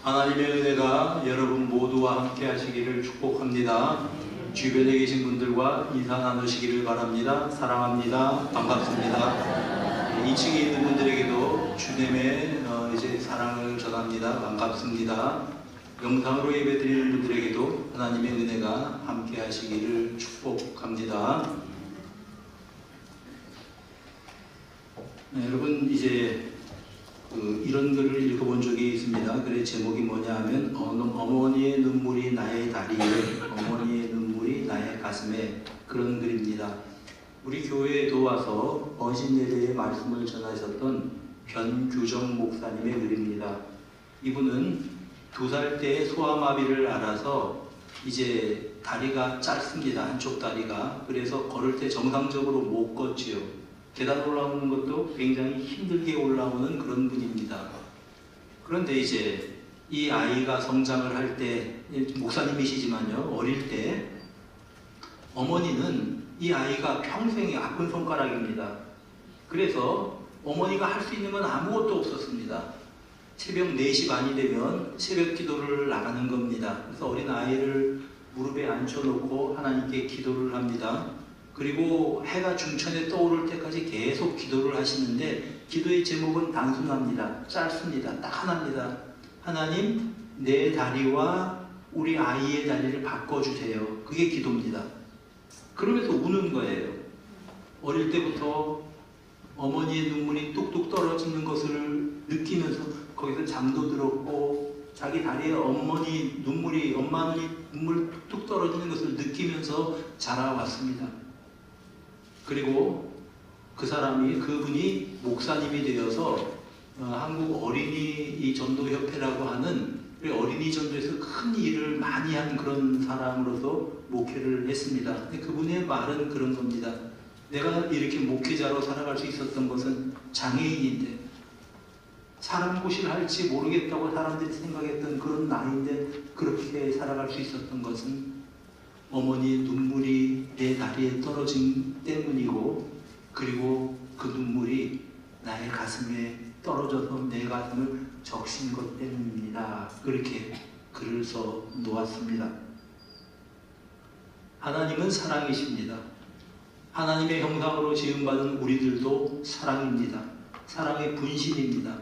하나님의 은혜가 여러분 모두와 함께 하시기를 축복합니다. 주변에 계신 분들과 인사 나누시기를 바랍니다. 사랑합니다. 반갑습니다. 2층에 있는 분들에게도 주님의 이제 사랑을 전합니다. 반갑습니다. 영상으로 예배드리는 분들에게도 하나님의 은혜가 함께 하시기를 축복합니다. 네, 여러분 이제 이런 글을 읽어본 적이 있습니다. 글의 제목이 뭐냐 하면 어머니의 눈물이 나의 다리에, 어머니의 눈물이 나의 가슴에, 그런 글입니다. 우리 교회에도 와서 번신예배의 말씀을 전하셨던 변규정 목사님의 글입니다. 이분은 2살 때 소아마비를 앓아서 이제 다리가 짧습니다. 한쪽 다리가. 그래서 걸을 때 정상적으로 못 걷지요. 계단 올라오는 것도 굉장히 힘들게 올라오는 그런 분입니다. 그런데 이제 이 아이가 성장을 할 때, 목사님이시지만요, 어릴 때 어머니는 이 아이가 평생의 아픈 손가락입니다. 그래서 어머니가 할 수 있는 건 아무것도 없었습니다. 새벽 4시 반이 되면 새벽 기도를 나가는 겁니다. 그래서 어린 아이를 무릎에 앉혀놓고 하나님께 기도를 합니다. 그리고 해가 중천에 떠오를 때까지 계속 기도를 하시는데, 기도의 제목은 단순합니다. 짧습니다. 딱 하나입니다. 하나님, 내 다리와 우리 아이의 다리를 바꿔주세요. 그게 기도입니다. 그러면서 우는 거예요. 어릴 때부터 어머니의 눈물이 뚝뚝 떨어지는 것을 느끼면서 거기서 잠도 들었고, 자기 다리에 엄마 눈물이 뚝뚝 떨어지는 것을 느끼면서 자라왔습니다. 그리고 그분이 목사님이 되어서 한국 어린이 전도협회라고 하는 어린이 전도에서 큰 일을 많이 한 그런 사람으로서 목회를 했습니다. 근데 그분의 말은 그런 겁니다. 내가 이렇게 목회자로 살아갈 수 있었던 것은 장애인인데, 사람 고시를 할지 모르겠다고 사람들이 생각했던 그런 나이인데 그렇게 살아갈 수 있었던 것은 어머니의 눈물이 내 다리에 떨어진 때문이고, 그리고 그 눈물이 나의 가슴에 떨어져서 내 가슴을 적신 것 때문입니다. 그렇게 글을 써 놓았습니다. 하나님은 사랑이십니다. 하나님의 형상으로 지음받은 우리들도 사랑입니다. 사랑의 분신입니다.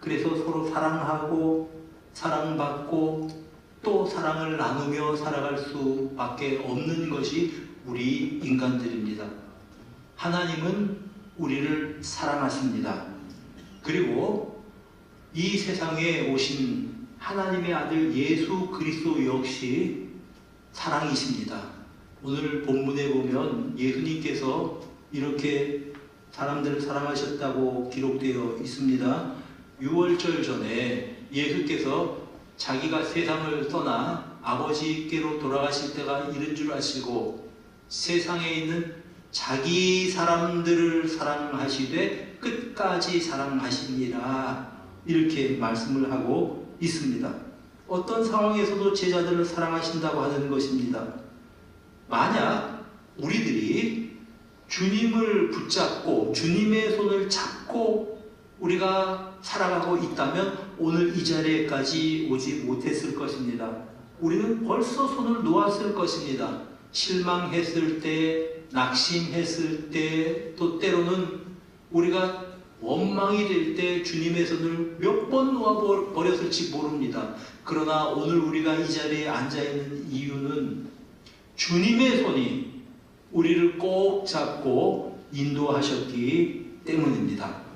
그래서 서로 사랑하고 사랑받고 또 사랑을 나누며 살아갈 수밖에 없는 것이 우리 인간들입니다. 하나님은 우리를 사랑하십니다. 그리고 이 세상에 오신 하나님의 아들 예수 그리스도 역시 사랑이십니다. 오늘 본문에 보면 예수님께서 이렇게 사람들을 사랑하셨다고 기록되어 있습니다. 6월절 전에 예수께서 자기가 세상을 떠나 아버지께로 돌아가실 때가 이른 줄 아시고 세상에 있는 자기 사람들을 사랑하시되 끝까지 사랑하시니라, 이렇게 말씀을 하고 있습니다. 어떤 상황에서도 제자들을 사랑하신다고 하는 것입니다. 만약 우리들이 주님을 붙잡고 주님의 손을 잡고 우리가 살아가고 있다면 오늘 이 자리에까지 오지 못했을 것입니다. 우리는 벌써 손을 놓았을 것입니다. 실망했을 때, 낙심했을 때, 또 때로는 우리가 원망이 될 때 주님의 손을 몇 번 놓아버렸을지 모릅니다. 그러나 오늘 우리가 이 자리에 앉아있는 이유는 주님의 손이 우리를 꼭 잡고 인도하셨기 때문입니다.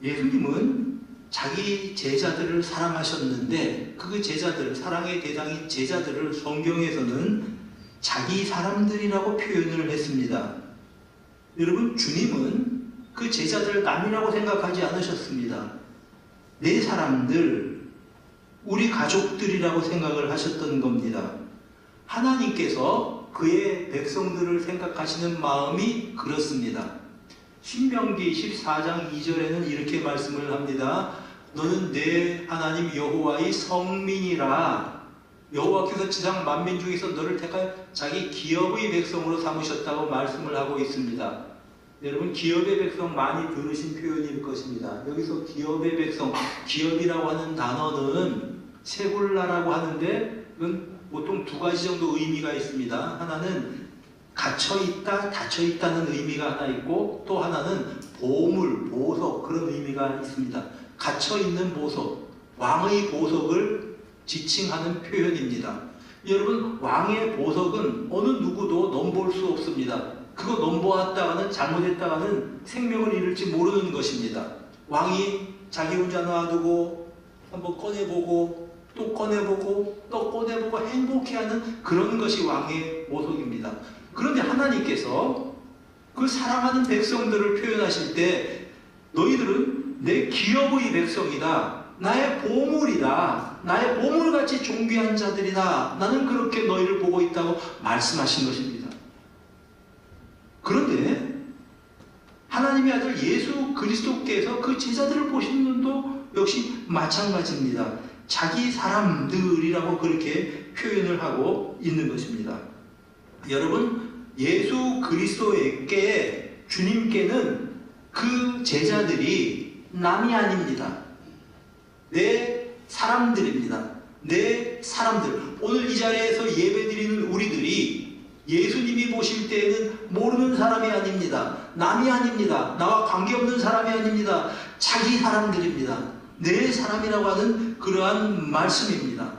예수님은 자기 제자들을 사랑하셨는데 그 제자들, 사랑의 대상인 제자들을 성경에서는 자기 사람들이라고 표현을 했습니다. 여러분, 주님은 그 제자들을 남이라고 생각하지 않으셨습니다. 내 사람들, 우리 가족들이라고 생각을 하셨던 겁니다. 하나님께서 그의 백성들을 생각하시는 마음이 그렇습니다. 신명기 14장 2절에는 이렇게 말씀을 합니다. 너는 내 하나님 여호와의 성민이라. 여호와께서 지상 만민 중에서 너를 택하여 자기 기업의 백성으로 삼으셨다고 말씀을 하고 있습니다. 여러분 기업의 백성 많이 들으신 표현일 것입니다. 여기서 기업의 백성, 기업이라고 하는 단어는 세굴라라고 하는데 이건 보통 두 가지 정도 의미가 있습니다. 하나는 갇혀있다, 닫혀있다는 의미가 하나 있고 또 하나는 보물, 보석 그런 의미가 있습니다. 갇혀있는 보석, 왕의 보석을 지칭하는 표현입니다. 여러분 왕의 보석은 어느 누구도 넘볼 수 없습니다. 그거 넘보았다가는 잘못했다가는 생명을 잃을지 모르는 것입니다. 왕이 자기 혼자 놔두고 한번 꺼내보고 또 꺼내보고 또 꺼내보고 행복해하는 그런 것이 왕의 보석입니다. 그런데 하나님께서 그 사랑하는 백성들을 표현하실 때 너희들은 내 기업의 백성이다. 나의 보물이다. 나의 보물같이 존귀한 자들이다. 나는 그렇게 너희를 보고 있다고 말씀하신 것입니다. 그런데 하나님의 아들 예수 그리스도께서 그 제자들을 보시는 눈도 역시 마찬가지입니다. 자기 사람들이라고 그렇게 표현을 하고 있는 것입니다. 여러분 예수 그리스도에게 주님께는 그 제자들이 남이 아닙니다. 내 사람들입니다. 내 사람들. 오늘 이 자리에서 예배드리는 우리들이 예수님이 보실 때에는 모르는 사람이 아닙니다. 남이 아닙니다. 나와 관계없는 사람이 아닙니다. 자기 사람들입니다. 내 사람이라고 하는 그러한 말씀입니다.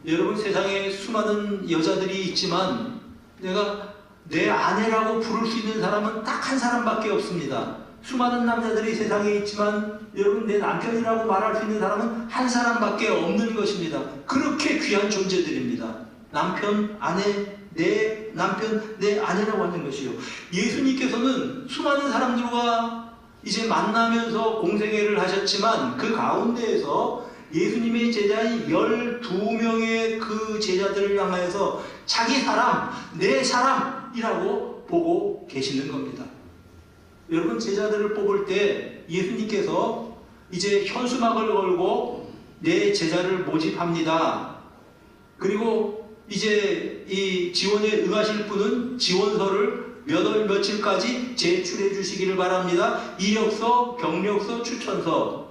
여러분 세상에 수많은 여자들이 있지만 내가 내 아내라고 부를 수 있는 사람은 딱 한 사람밖에 없습니다. 수많은 남자들이 세상에 있지만 여러분 내 남편이라고 말할 수 있는 사람은 한 사람밖에 없는 것입니다. 그렇게 귀한 존재들입니다. 남편, 아내, 내 남편, 내 아내라고 하는 것이요. 예수님께서는 수많은 사람들과 이제 만나면서 공생애를 하셨지만 그 가운데에서 예수님의 제자인 12명의 그 제자들을 향하여서 자기 사람, 내 사람이라고 보고 계시는 겁니다. 여러분 제자들을 뽑을 때 예수님께서 이제 현수막을 걸고 내 제자를 모집합니다. 그리고 이제 이 지원에 응하실 분은 지원서를 몇 월 며칠까지 제출해 주시기를 바랍니다. 이력서, 경력서, 추천서.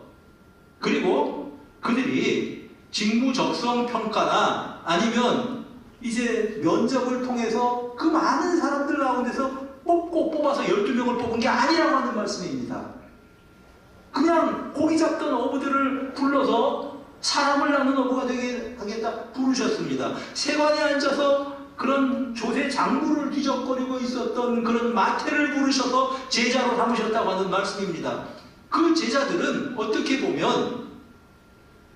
그리고 그들이 직무 적성 평가나 아니면 이제 면접을 통해서 그 많은 사람들 가운데서 뽑아서 12명을 뽑은 게 아니라고 하는 말씀입니다. 그냥 고기 잡던 어부들을 불러서 사람을 낳는 어부가 되게 하겠다 부르셨습니다. 세관에 앉아서 그런 조세 장부를 뒤적거리고 있었던 그런 마태를 부르셔서 제자로 삼으셨다고 하는 말씀입니다. 그 제자들은 어떻게 보면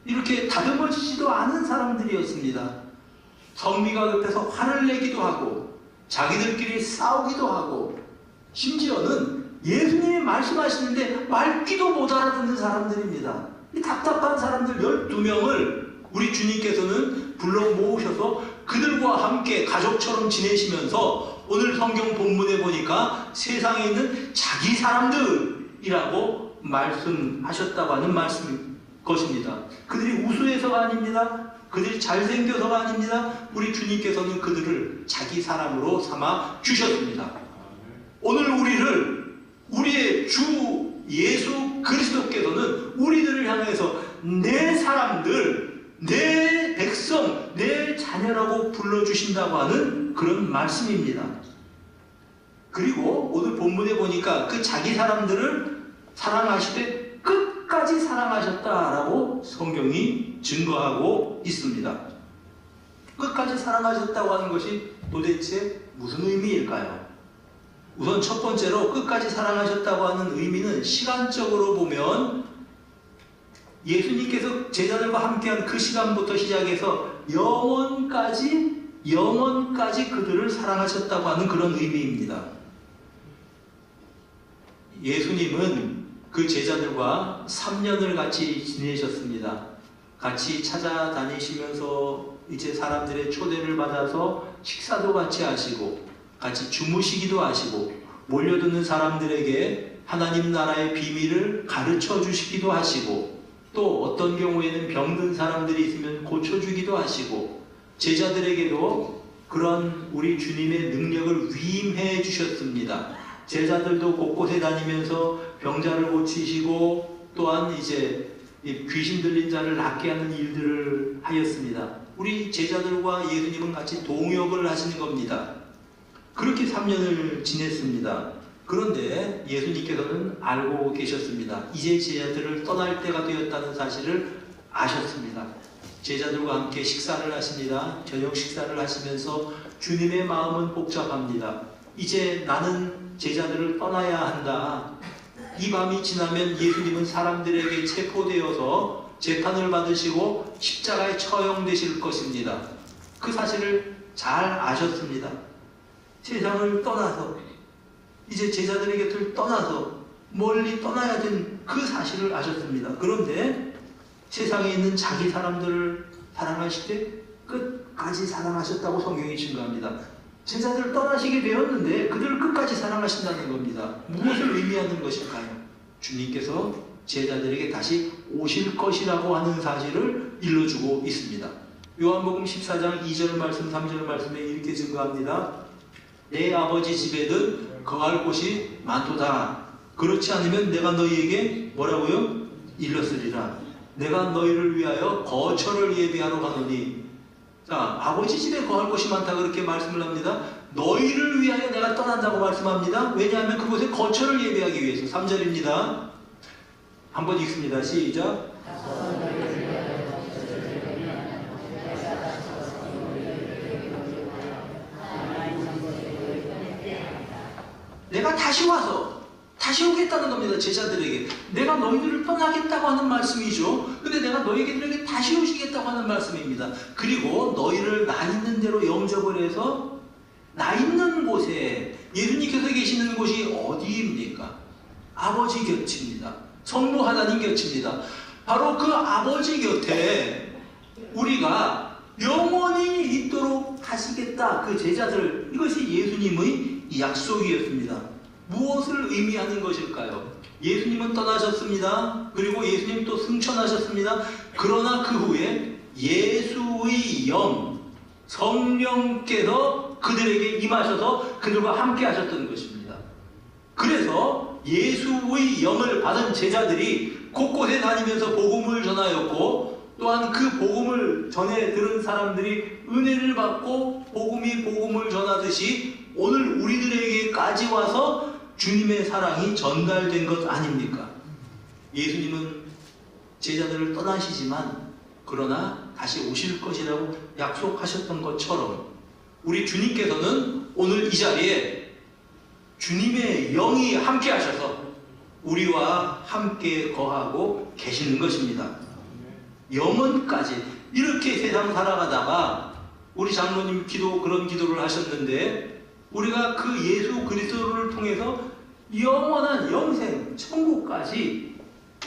이렇게 다듬어지지도 않은 사람들이었습니다. 성미가 급해서 화를 내기도 하고 자기들끼리 싸우기도 하고 심지어는 예수님이 말씀하시는데 말귀도 못 알아듣는 사람들입니다. 이 답답한 사람들 12명을 우리 주님께서는 불러 모으셔서 그들과 함께 가족처럼 지내시면서 오늘 성경 본문에 보니까 세상에 있는 자기 사람들이라고 말씀하셨다고 하는 말씀인 것입니다. 그들이 우수해서가 아닙니다. 그들이 잘생겨서가 아닙니다. 우리 주님께서는 그들을 자기 사람으로 삼아 주셨습니다. 오늘 우리의 주 예수 그리스도께서는 우리들을 향해서 내 사람들, 내 백성, 내 자녀라고 불러주신다고 하는 그런 말씀입니다. 그리고 오늘 본문에 보니까 그 자기 사람들을 사랑하시되 끝까지 사랑하셨다라고 성경이 증거하고 있습니다. 끝까지 사랑하셨다고 하는 것이 도대체 무슨 의미일까요? 우선 첫 번째로 끝까지 사랑하셨다고 하는 의미는 시간적으로 보면 예수님께서 제자들과 함께한 그 시간부터 시작해서 영원까지 그들을 사랑하셨다고 하는 그런 의미입니다. 예수님은 그 제자들과 3년을 같이 지내셨습니다. 같이 찾아다니시면서 이제 사람들의 초대를 받아서 식사도 같이 하시고 같이 주무시기도 하시고 몰려드는 사람들에게 하나님 나라의 비밀을 가르쳐 주시기도 하시고 또 어떤 경우에는 병든 사람들이 있으면 고쳐주기도 하시고 제자들에게도 그런 우리 주님의 능력을 위임해 주셨습니다. 제자들도 곳곳에 다니면서 병자를 고치시고 또한 이제 귀신 들린 자를 낫게 하는 일들을 하였습니다. 우리 제자들과 예수님은 같이 동역을 하시는 겁니다. 그렇게 3년을 지냈습니다. 그런데 예수님께서는 알고 계셨습니다. 이제 제자들을 떠날 때가 되었다는 사실을 아셨습니다. 제자들과 함께 식사를 하십니다. 저녁 식사를 하시면서 주님의 마음은 복잡합니다. 이제 나는 제자들을 떠나야 한다. 이 밤이 지나면 예수님은 사람들에게 체포되어서 재판을 받으시고 십자가에 처형되실 것입니다. 그 사실을 잘 아셨습니다. 세상을 떠나서 이제 제자들의 곁을 떠나서 멀리 떠나야 된 그 사실을 아셨습니다. 그런데 세상에 있는 자기 사람들을 사랑하실 때 끝까지 사랑하셨다고 성경이 증거합니다. 제자들을 떠나시게 되었는데 그들을 끝까지 사랑하신다는 겁니다. 무엇을 의미하는 것일까요? 주님께서 제자들에게 다시 오실 것이라고 하는 사실을 일러주고 있습니다. 요한복음 14장 2절 말씀 3절 말씀에 이렇게 증거합니다. 내 아버지 집에는 거할 곳이 많도다. 그렇지 않으면 내가 너희에게 뭐라고요? 일렀으리라. 내가 너희를 위하여 거처를 예비하러 가노니. 자, 아버지 집에 거할 곳이 많다 그렇게 말씀을 합니다. 너희를 위하여 내가 떠난다고 말씀합니다. 왜냐하면 그곳에 거처를 예비하기 위해서. 3절입니다. 한번 읽습니다. 시작. 내가 다시 와서 다시 오겠다는 겁니다. 제자들에게. 내가 너희들을 떠나겠다고 하는 말씀이죠. 근데 내가 너희들에게 다시 오시겠다고 하는 말씀입니다. 그리고 너희를 나 있는 대로 영접을 해서 나 있는 곳에 예수님께서 계시는 곳이 어디입니까? 아버지 곁입니다. 성부 하나님 곁입니다. 바로 그 아버지 곁에 우리가 영원히 있도록 하시겠다. 그 제자들, 이것이 예수님의 약속이었습니다. 무엇을 의미하는 것일까요? 예수님은 떠나셨습니다. 그리고 예수님 또 승천하셨습니다. 그러나 그 후에 예수의 영, 성령께서 그들에게 임하셔서 그들과 함께 하셨던 것입니다. 그래서 예수의 영을 받은 제자들이 곳곳에 다니면서 복음을 전하였고, 또한 그 복음을 전해 들은 사람들이 은혜를 받고 복음을 전하듯이 오늘 우리들에게까지 와서 주님의 사랑이 전달된 것 아닙니까? 예수님은 제자들을 떠나시지만 그러나 다시 오실 것이라고 약속하셨던 것처럼 우리 주님께서는 오늘 이 자리에 주님의 영이 함께 하셔서 우리와 함께 거하고 계시는 것입니다. 영원까지 이렇게 세상 살아가다가 우리 장로님 그런 기도를 하셨는데, 우리가 그 예수 그리스도를 통해서 영원한 영생 천국까지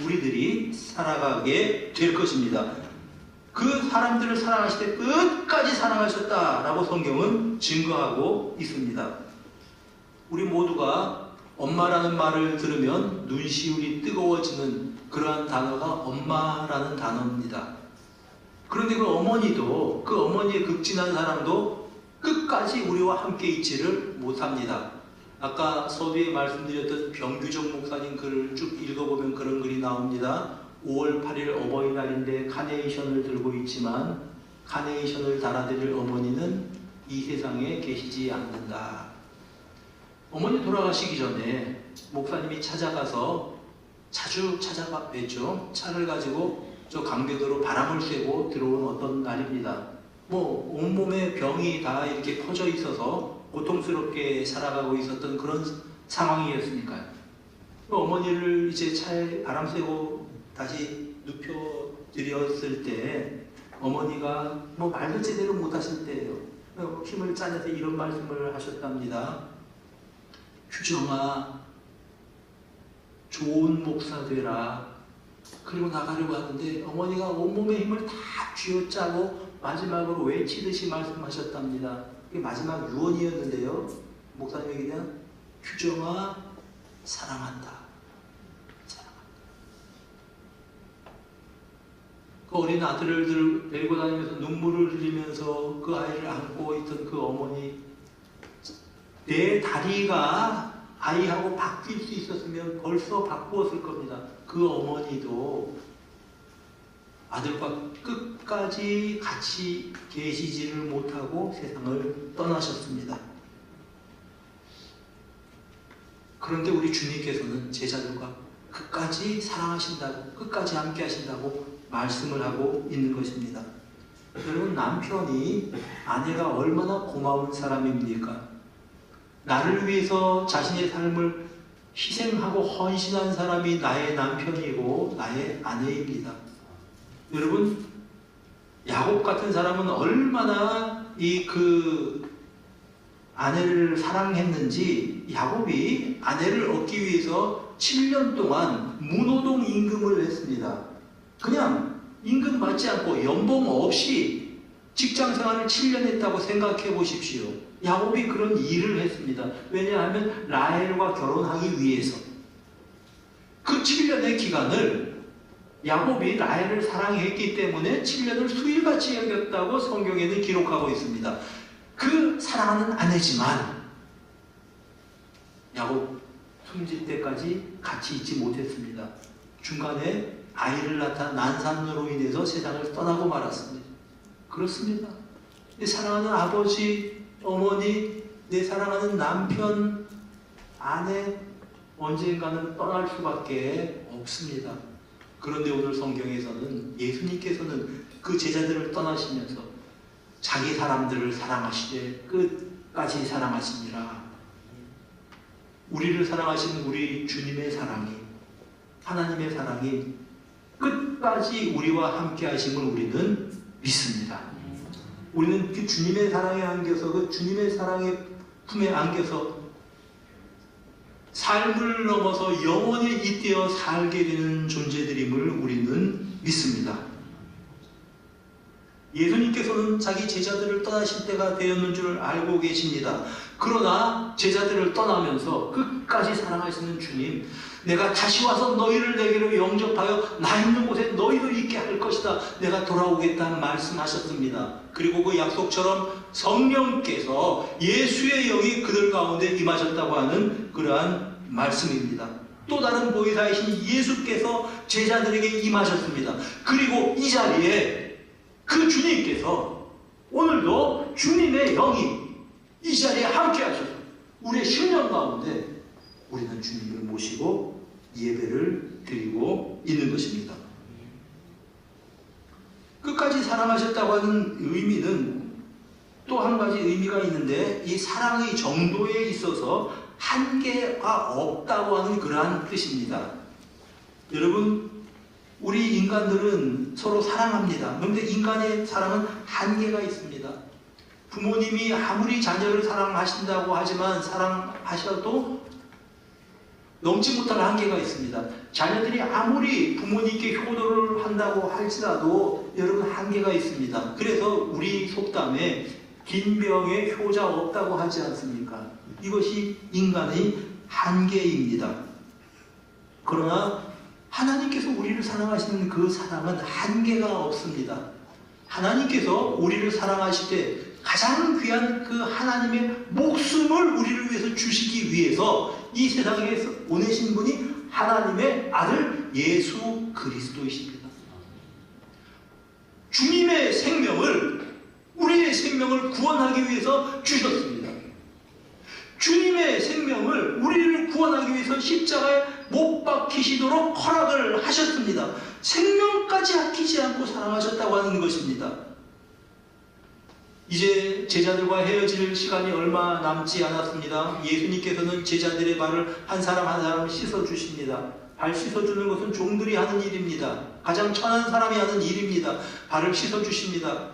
우리들이 살아가게 될 것입니다. 그 사람들을 사랑하실 때 끝까지 사랑하셨다라고 성경은 증거하고 있습니다. 우리 모두가 엄마라는 말을 들으면 눈시울이 뜨거워지는 그러한 단어가 엄마라는 단어입니다. 그런데 그 어머니도, 그 어머니의 극진한 사랑도 끝까지 우리와 함께 있지를 못합니다. 아까 서두에 말씀드렸던 병규정 목사님 글을 쭉 읽어보면 그런 글이 나옵니다. 5월 8일 어버이날인데 카네이션을 들고 있지만 카네이션을 달아드릴 어머니는 이 세상에 계시지 않는다. 어머니 돌아가시기 전에 목사님이 찾아가서 자주 찾아뵀죠. 차를 가지고 저 강변으로 바람을 쐬고 들어온 어떤 날입니다. 온몸에 병이 다 이렇게 퍼져 있어서 고통스럽게 살아가고 있었던 그런 상황이었으니까요. 어머니를 이제 차에 바람 쐬고 다시 눕혀드렸을 때 어머니가 말도 제대로 못하실 때예요. 힘을 짜내서 이런 말씀을 하셨답니다. 규정아, 좋은 목사 되라. 그리고 나가려고 하는데 어머니가 온몸의 힘을 다 쥐어짜고 마지막으로 외치듯이 말씀하셨답니다. 그게 마지막 유언이었는데요. 목사님에게 대한 규정아, 사랑한다. 사랑한다. 그 어린 아들을 데리고 다니면서 눈물을 흘리면서 그 아이를 안고 있던 그 어머니, 내 다리가 아이하고 바뀔 수 있었으면 벌써 바꾸었을 겁니다. 그 어머니도 아들과 끝까지 같이 계시지를 못하고 세상을 떠나셨습니다. 그런데 우리 주님께서는 제자들과 끝까지 사랑하신다고, 끝까지 함께 하신다고 말씀을 하고 있는 것입니다. 여러분, 남편이 아내가 얼마나 고마운 사람입니까? 나를 위해서 자신의 삶을 희생하고 헌신한 사람이 나의 남편이고 나의 아내입니다. 여러분, 야곱 같은 사람은 얼마나 아내를 사랑했는지, 야곱이 아내를 얻기 위해서 7년 동안 무노동 임금을 했습니다. 그냥 임금 받지 않고 연봉 없이 직장 생활을 7년 했다고 생각해 보십시오. 야곱이 그런 일을 했습니다. 왜냐하면 라헬과 결혼하기 위해서. 그 7년의 기간을 야곱이 라헬을 사랑했기 때문에 7년을 수일같이 여겼다고 성경에는 기록하고 있습니다. 그 사랑하는 아내지만 야곱 숨질 때까지 같이 있지 못했습니다. 중간에 아이를 낳다 난산으로 인해서 세상을 떠나고 말았습니다. 그렇습니다. 내 사랑하는 아버지, 어머니, 내 사랑하는 남편, 아내 언젠가는 떠날 수밖에 없습니다. 그런데 오늘 성경에서는 예수님께서는 그 제자들을 떠나시면서 자기 사람들을 사랑하시되 끝까지 사랑하시니라. 우리를 사랑하시는 우리 주님의 사랑이, 하나님의 사랑이 끝까지 우리와 함께 하심을 우리는 믿습니다. 우리는 그 주님의 사랑에 안겨서, 그 주님의 사랑의 품에 안겨서 삶을 넘어서 영원히 잇대어 살게 되는 존재들임을 우리는 믿습니다. 예수님께서는 자기 제자들을 떠나실 때가 되었는 줄 알고 계십니다. 그러나 제자들을 떠나면서 끝까지 사랑하시는 주님, 내가 다시 와서 너희를 내게로 영접하여 나 있는 곳에 너희도 있게 할 것이다. 내가 돌아오겠다는 말씀하셨습니다. 그리고 그 약속처럼 성령께서 예수의 영이 그들 가운데 임하셨다고 하는 그러한 말씀입니다. 또 다른 보혜사이신 예수께서 제자들에게 임하셨습니다. 그리고 이 자리에 그 주님께서 오늘도 주님의 영이 이 자리에 함께 하셔서 우리의 심령 가운데 우리는 주님을 모시고 예배를 드리고 있는 것입니다. 끝까지 사랑하셨다고 하는 의미는 또 한 가지 의미가 있는데, 이 사랑의 정도에 있어서 한계가 없다고 하는 그러한 뜻입니다. 여러분, 우리 인간들은 서로 사랑합니다. 그런데 인간의 사랑은 한계가 있습니다. 부모님이 아무리 자녀를 사랑하신다고 하지만 사랑하셔도 넘지 못할 한계가 있습니다. 자녀들이 아무리 부모님께 효도를 한다고 할지라도 여러분 한계가 있습니다. 그래서 우리 속담에 긴 병에 효자 없다고 하지 않습니까? 이것이 인간의 한계입니다. 그러나 하나님께서 우리를 사랑하시는 그 사랑은 한계가 없습니다. 하나님께서 우리를 사랑하실 때 가장 귀한 그 하나님의 목숨을 우리를 위해서 주시기 위해서 이 세상에 보내신 분이 하나님의 아들 예수 그리스도이십니다. 주님의 생명을, 우리의 생명을 구원하기 위해서 주셨습니다. 주님의 생명을 우리를 구원하기 위해서 십자가에 못 박히시도록 허락을 하셨습니다. 생명까지 아끼지 않고 사랑하셨다고 하는 것입니다. 이제 제자들과 헤어질 시간이 얼마 남지 않았습니다. 예수님께서는 제자들의 발을 한 사람 한 사람 씻어주십니다. 발 씻어주는 것은 종들이 하는 일입니다. 가장 천한 사람이 하는 일입니다. 발을 씻어주십니다.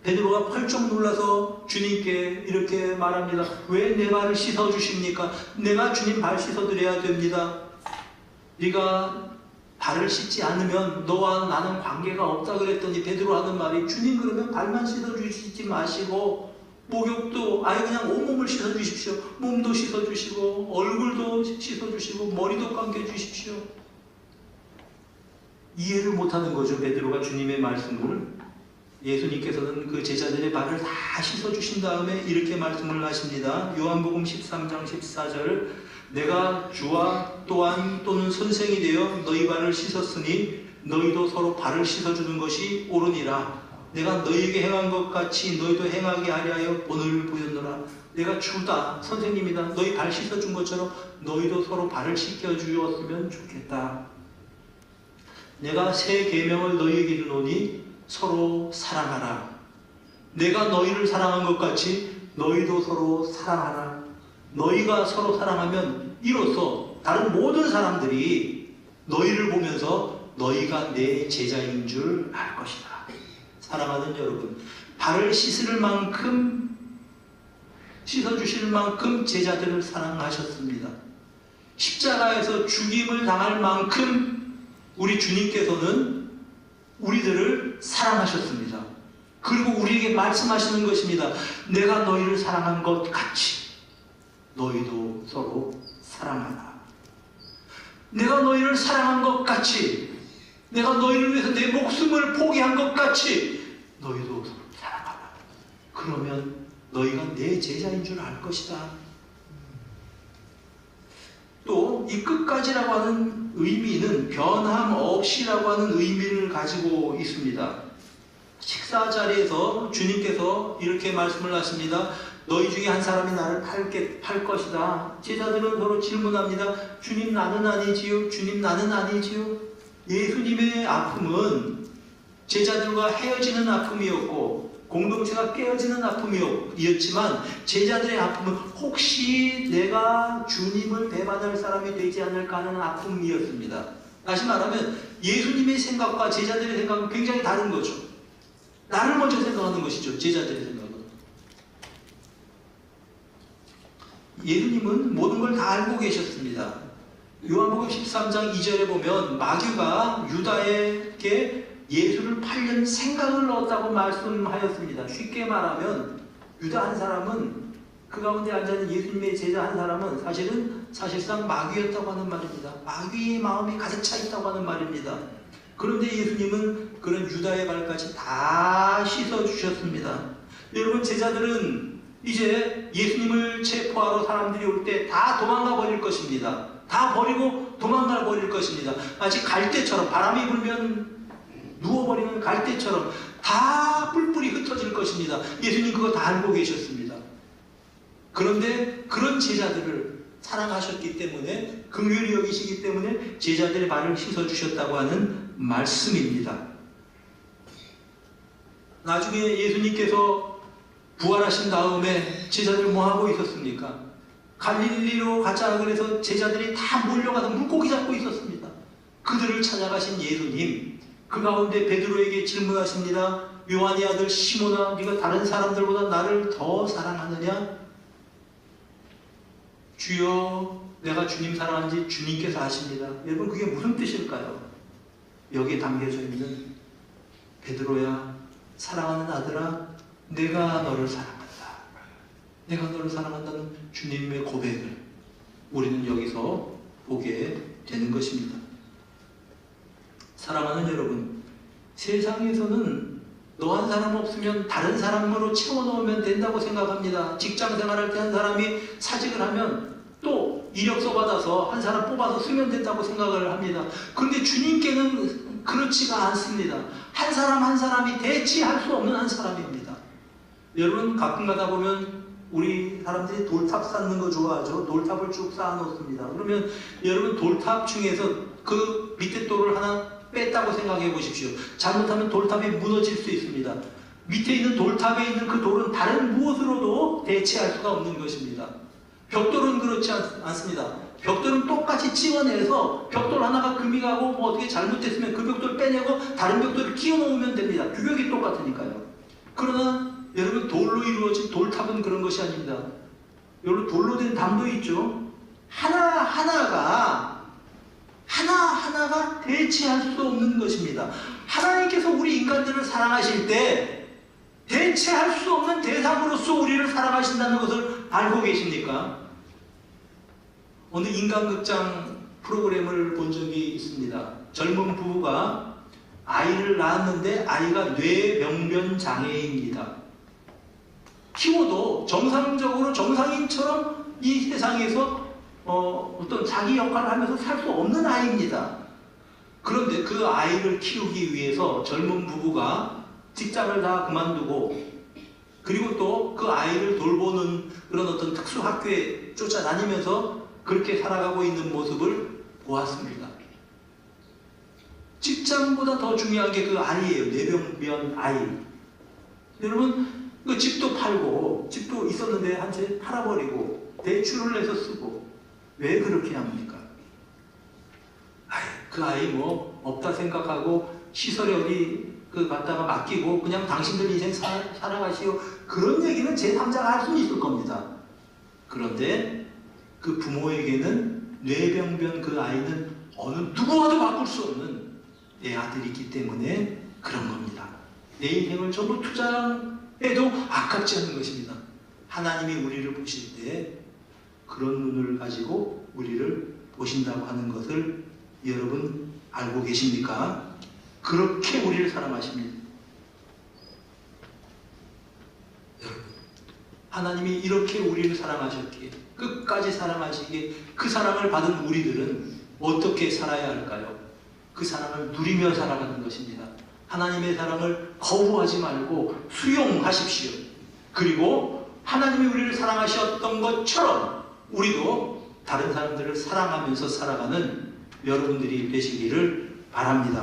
베드로가 펄쩍 놀라서 주님께 이렇게 말합니다. 왜 내 발을 씻어주십니까? 내가 주님 발 씻어드려야 됩니다. 네가 발을 씻지 않으면 너와 나는 관계가 없다 그랬더니 베드로 하는 말이, 주님 그러면 발만 씻어주시지 마시고 목욕도 아예 그냥 온몸을 씻어주십시오. 몸도 씻어주시고 얼굴도 씻어주시고 머리도 감겨주십시오. 이해를 못하는 거죠. 베드로가 주님의 말씀을. 예수님께서는 그 제자들의 발을 다 씻어주신 다음에 이렇게 말씀을 하십니다. 요한복음 13장 14절 내가 주와 또는 선생이 되어 너희 발을 씻었으니 너희도 서로 발을 씻어주는 것이 옳으니라. 내가 너희에게 행한 것 같이 너희도 행하게 하려 하여 본을 보였노라. 내가 주다 선생님이다. 너희 발 씻어준 것처럼 너희도 서로 발을 씻겨주었으면 좋겠다. 내가 새 계명을 너희에게 주노니 서로 사랑하라. 내가 너희를 사랑한 것 같이 너희도 서로 사랑하라. 너희가 서로 사랑하면 이로써 다른 모든 사람들이 너희를 보면서 너희가 내 제자인 줄 알 것이다. 사랑하는 여러분, 발을 씻을 만큼 씻어주실 만큼 제자들을 사랑하셨습니다. 십자가에서 죽임을 당할 만큼 우리 주님께서는 우리들을 사랑하셨습니다. 그리고 우리에게 말씀하시는 것입니다. 내가 너희를 사랑한 것 같이 너희도 서로 사랑하라. 내가 너희를 사랑한 것 같이, 내가 너희를 위해서 내 목숨을 포기한 것 같이 너희도 서로 사랑하라. 그러면 너희가 내 제자인 줄 알 것이다. 또 이 끝까지라고 하는 의미는 변함 없이라고 하는 의미를 가지고 있습니다. 식사 자리에서 주님께서 이렇게 말씀을 하십니다. 너희 중에 한 사람이 나를 팔 것이다. 제자들은 서로 질문합니다. 주님 나는 아니지요? 주님 나는 아니지요? 예수님의 아픔은 제자들과 헤어지는 아픔이었고 공동체가 깨어지는 아픔이었지만 제자들의 아픔은 혹시 내가 주님을 배반할 사람이 되지 않을까 하는 아픔이었습니다. 다시 말하면 예수님의 생각과 제자들의 생각은 굉장히 다른 거죠. 나를 먼저 생각하는 것이죠. 제자들의 생각은. 예수님은 모든 걸 다 알고 계셨습니다. 요한복음 13장 2절에 보면 마귀가 유다에게 예수를 팔려는 생각을 넣었다고 말씀하였습니다. 쉽게 말하면 유다 한 사람은 그 가운데 앉아있는 예수님의 제자 한 사람은 사실상 마귀였다고 하는 말입니다. 마귀의 마음이 가득 차 있다고 하는 말입니다. 그런데 예수님은 그런 유다의 발까지 다 씻어주셨습니다. 여러분 제자들은 이제 예수님을 체포하러 사람들이 올 때 다 도망가 버릴 것입니다. 다 버리고 도망가 버릴 것입니다. 마치 갈대처럼 바람이 불면 누워버리는 갈대처럼 다 뿔뿔이 흩어질 것입니다. 예수님 그거 다 알고 계셨습니다. 그런데 그런 제자들을 사랑하셨기 때문에 긍휼히 여기시기 때문에 제자들의 발을 씻어주셨다고 하는 말씀입니다. 나중에 예수님께서 부활하신 다음에 제자들 뭐하고 있었습니까? 갈릴리로 가자 그래서 제자들이 다 몰려가서 물고기 잡고 있었습니다. 그들을 찾아가신 예수님 그 가운데 베드로에게 질문하십니다. 요한의 아들 시몬아 네가 다른 사람들보다 나를 더 사랑하느냐? 주여 내가 주님 사랑하는지 주님께서 아십니다. 여러분 그게 무슨 뜻일까요? 여기에 담겨져 있는 베드로야 사랑하는 아들아 내가 너를 사랑한다. 내가 너를 사랑한다는 주님의 고백을 우리는 여기서 보게 되는 것입니다. 사랑하는 여러분, 세상에서는 너 한 사람 없으면 다른 사람으로 채워넣으면 된다고 생각합니다. 직장 생활할 때 한 사람이 사직을 하면 또 이력서 받아서 한 사람 뽑아서 쓰면 된다고 생각을 합니다. 그런데 주님께는 그렇지가 않습니다. 한 사람 한 사람이 대치할 수 없는 한 사람입니다. 여러분 가끔 가다 보면 우리 사람들이 돌탑 쌓는 거 좋아하죠. 돌탑을 쭉 쌓아놓습니다. 그러면 여러분 돌탑 중에서 그 밑에 돌을 하나 뺐다고 생각해 보십시오. 잘못하면 돌탑이 무너질 수 있습니다. 밑에 있는 돌탑에 있는 그 돌은 다른 무엇으로도 대체할 수가 없는 것입니다. 벽돌은 그렇지 않습니다. 벽돌은 똑같이 찍어내서 벽돌 하나가 금이 가고 뭐 어떻게 잘못됐으면 그 벽돌 빼내고 다른 벽돌을 끼워 놓으면 됩니다. 규격이 똑같으니까요. 그러나 여러분 돌로 이루어진 돌탑은 그런 것이 아닙니다. 여러분 돌로 된 담도 있죠. 하나하나가 대체할 수 없는 것입니다. 하나님께서 우리 인간들을 사랑하실 때 대체할 수 없는 대상으로서 우리를 사랑하신다는 것을 알고 계십니까? 어느 인간극장 프로그램을 본 적이 있습니다. 젊은 부부가 아이를 낳았는데 아이가 뇌병변 장애입니다. 키워도 정상적으로 정상인처럼 이 세상에서 어떤 자기 역할을 하면서 살 수 없는 아이입니다. 그런데 그 아이를 키우기 위해서 젊은 부부가 직장을 다 그만두고 그리고 또 그 아이를 돌보는 그런 어떤 특수학교에 쫓아다니면서 그렇게 살아가고 있는 모습을 보았습니다. 직장보다 더 중요한 게 그 아이예요. 뇌병변 아이. 여러분, 그 집도 팔고, 집도 있었는데 한 채 팔아버리고, 대출을 내서 쓰고, 왜 그렇게 합니까? 그 아이 뭐, 없다 생각하고, 시설에 어디 갖다가 맡기고, 그냥 당신들 인생 살아가시오. 그런 얘기는 제3자가 할 수는 있을 겁니다. 그런데 그 부모에게는 뇌병변 그 아이는 어느 누구와도 바꿀 수 없는 내 아들이기 때문에 그런 겁니다. 내 인생을 전부 투자해도 아깝지 않은 것입니다. 하나님이 우리를 보실 때 그런 눈을 가지고 우리를 보신다고 하는 것을 여러분 알고 계십니까? 그렇게 우리를 사랑하십니다. 여러분, 하나님이 이렇게 우리를 사랑하셨기에 끝까지 사랑하시기에 그 사랑을 받은 우리들은 어떻게 살아야 할까요? 그 사랑을 누리며 살아가는 것입니다. 하나님의 사랑을 거부하지 말고 수용하십시오. 그리고 하나님이 우리를 사랑하셨던 것처럼 우리도 다른 사람들을 사랑하면서 살아가는 여러분들이 되시기를 바랍니다.